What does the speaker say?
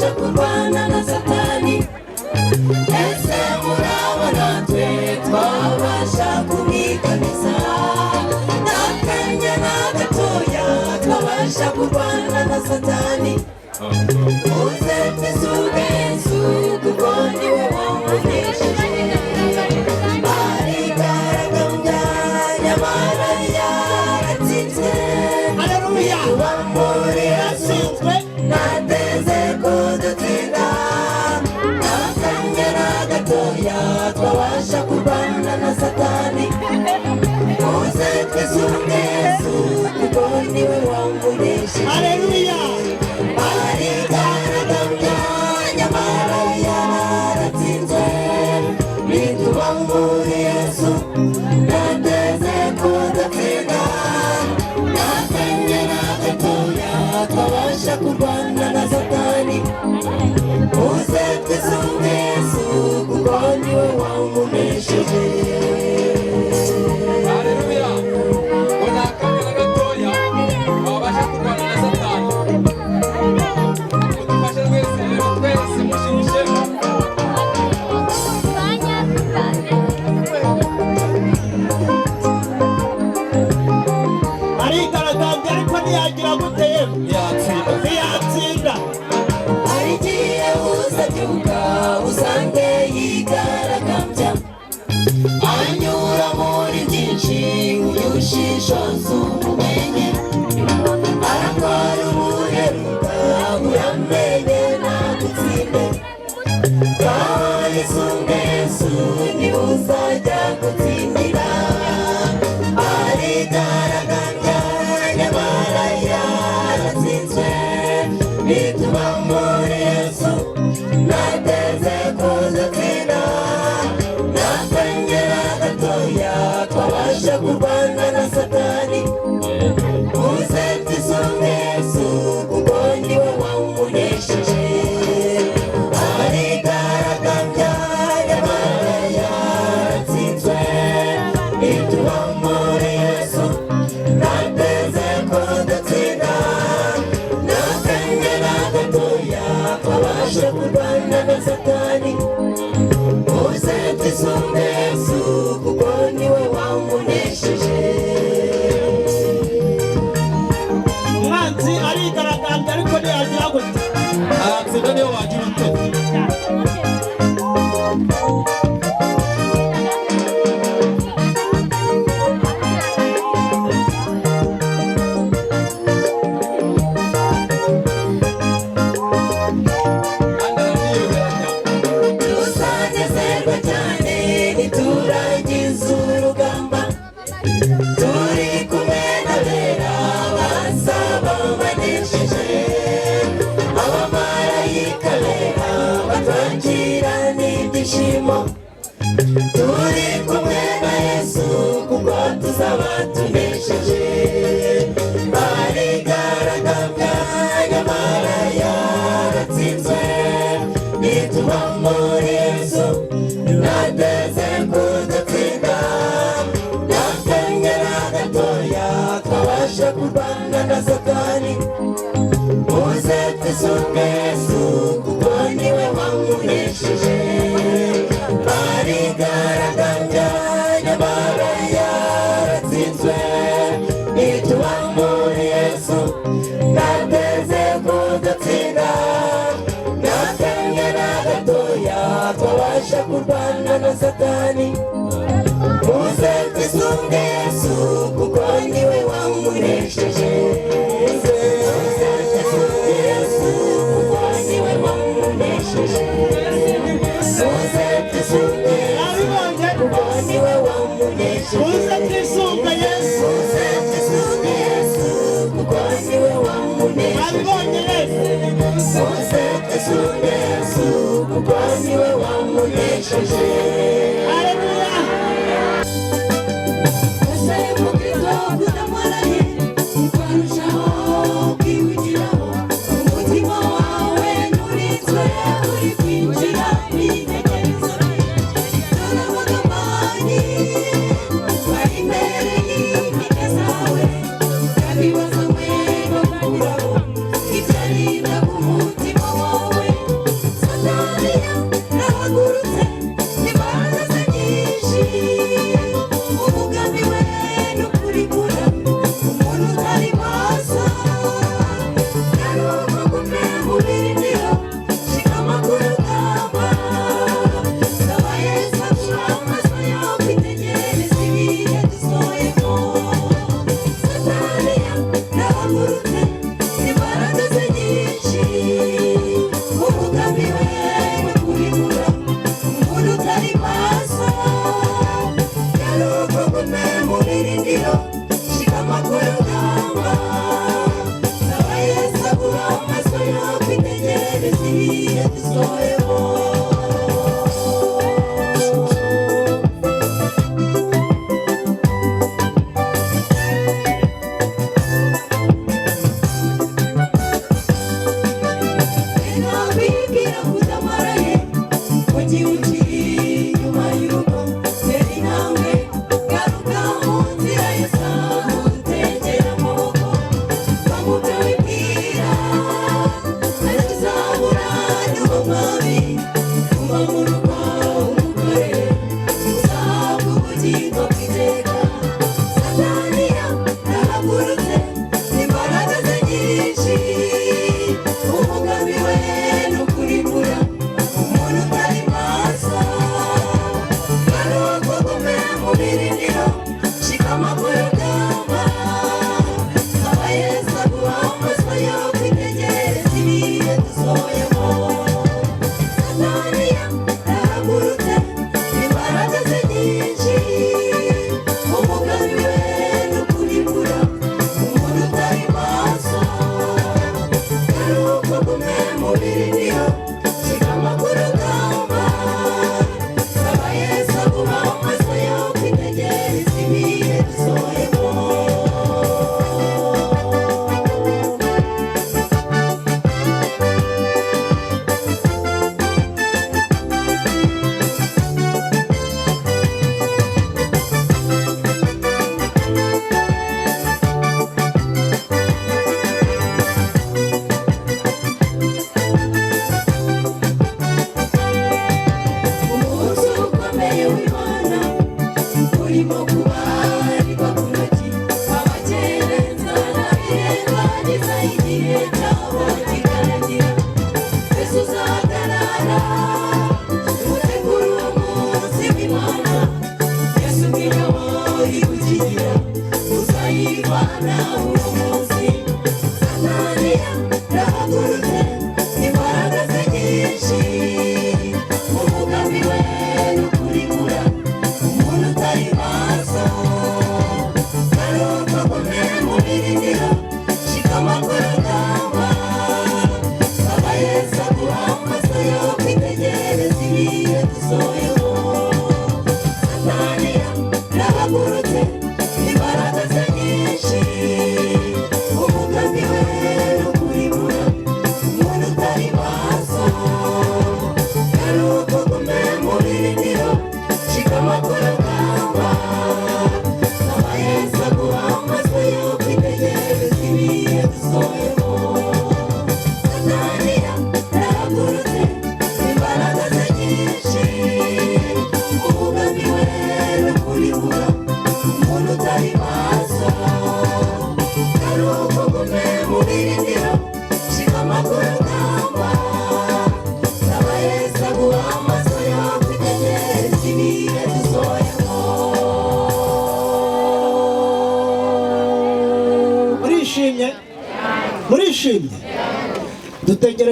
twabasha kurwana na Satani. Ese murabona twe twabasha kumwiganiza? N'akanya na gatoya twabasha kurwana na Satani. Uze twisuge Yesu kuko niwe wamunesheje. Arigaragambya nyamara yaratsinzwe. Haleluya! Muri yatsinzwe nateze kudutsinda. N'akanya na gatoya twabasha kurwana na Satani. Uze twisuge Yesu kuko niwe wamunesheje. Haleluya! Arigaragambya nyamara yaratsinzwe. Nituba muri Yesu nateze kudutsinda. N'akanya na gatoya twabasha kurwana na Satani. Uze twisuge Yesu kuko niwe wamunesheje. Haleluya! N'akanya na gatoya twabasha kurwana na Satani. Mudufashe twese rero, twese mushimishe. Arigaragambya ariko ntiyagira gute? Ntiyatsinda. Harigihe uzabyuka usange yigaragambya. Anyura muri byinshi uyushishoza umumenye. Arakora ubuheruka uramenye nagutsinde. Ngaho yisunge Yesu niwe uzajya gutsindira. Arigaragambya nyamara yaratsinzwe. Nituba muri Yesu nateze kudutsinda. N'akanya na gatoya twabasha kurwana na Satani. Uze twisunge Yesu kuko niwe wamunesheje. Arigaragambya nyamara yaratsinzwe. Nituba muri Yesu nateze kudutsinda. N'akanya na gatoya twabasha kurwana na Satani. Uze twisunge Yesu kuko niwe wamunesheje. Umwanzi arigaragambya ariko ntiyagira gute? Aratsinda niyo wagira ute? Tuzanezerwa cyane niturangiza urugamba. Turi kumwe n'abera bazaba banesheje. Abamarayika bera batwakira n'ibyishimo. Turi kumwe na Yesu kuko tuzaba tunesheje. Arigaragambya nyamara yaratsinzwe. Nituba muri Yesu nateze kudutsinda. N'akanya na gatoya twabasha kurwana na Satani. Uze twisunge Yesu kuko niwe wamunesheje. Arigaragambya nyamara yaratsinzwe. Nituba muri Yesu nateze kudutsinda. N'akanya na gatoya twabasha kurwana na Satani. Uze twisunge Yesu kuko niwe wamunesheje. Uze twisunge Yesu kuko niwe wamunesheje. Uze twisunge Yesu kuko niwe wamunesheje. Uze twisunge Yesu. Uze twisunge Yesu kuko niwe wamunesheje. Abibonye Yesu. Uze twisunge Yesu kuko niwe wamunesheje. Haleluya! Ese mukristo kudamwaraye twarushaho kwihugiraho. Umutima wawe nturinzwe uri kwinjira mu intekerezo. Dore amagambanyi bari imbere y'impinga zawe. Kandi bazanywe no gukuraho ibyarinda ku mutima wawe. urugamba saba Yesu aguha amaso yo kwitegereza ibihe dusohoyemo murishimye dutegereje